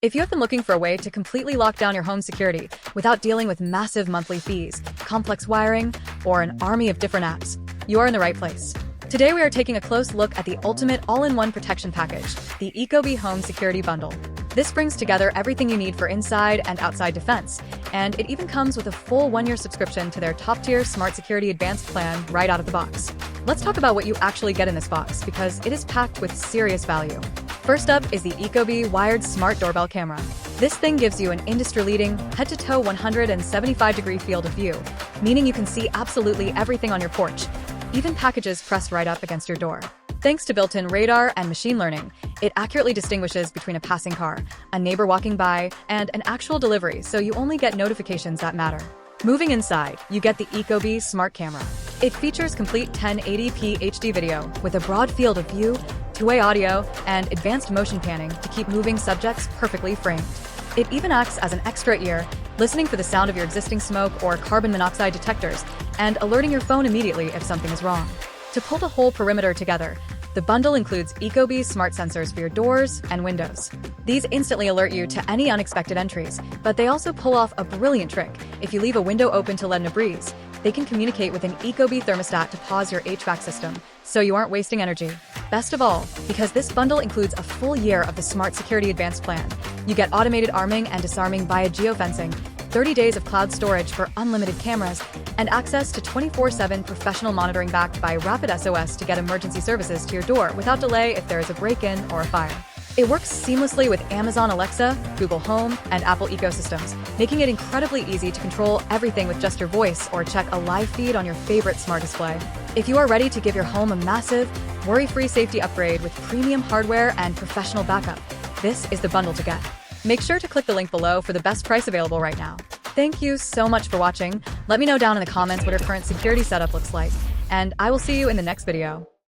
If you have been looking for a way to completely lock down your home security without dealing with massive monthly fees, complex wiring, or an army of different apps, you are in the right place. Today we are taking a close look at the ultimate all-in-one protection package, the ecobee Home Security Bundle. This brings together everything you need for inside and outside defense, and it even comes with a full 1-year subscription to their top-tier Smart Security Advanced plan right out of the box. Let's talk about what you actually get in this box, because it is packed with serious value. First up is the ecobee Wired Smart Doorbell Camera. This thing gives you an industry-leading, head-to-toe 175-degree field of view, meaning you can see absolutely everything on your porch, even packages pressed right up against your door. Thanks to built-in radar and machine learning, it accurately distinguishes between a passing car, a neighbor walking by, and an actual delivery, so you only get notifications that matter. Moving inside, you get the ecobee Smart Camera. It features complete 1080p HD video with a broad field of view, two-way audio, and advanced motion panning to keep moving subjects perfectly framed. It even acts as an extra ear, listening for the sound of your existing smoke or carbon monoxide detectors, and alerting your phone immediately if something is wrong. To pull the whole perimeter together, the bundle includes ecobee smart sensors for your doors and windows. These instantly alert you to any unexpected entries, but they also pull off a brilliant trick. If you leave a window open to let in a breeze, they can communicate with an ecobee thermostat to pause your HVAC system, so you aren't wasting energy. Best of all, because this bundle includes a full year of the Smart Security Advanced plan, you get automated arming and disarming via geofencing, 30 days of cloud storage for unlimited cameras, and access to 24/7 professional monitoring backed by Rapid SOS to get emergency services to your door without delay if there is a break-in or a fire. It works seamlessly with Amazon Alexa, Google Home, and Apple ecosystems, making it incredibly easy to control everything with just your voice or check a live feed on your favorite smart display. If you are ready to give your home a massive, worry-free safety upgrade with premium hardware and professional backup, this is the bundle to get. Make sure to click the link below for the best price available right now. Thank you so much for watching. Let me know down in the comments what your current security setup looks like, and I will see you in the next video.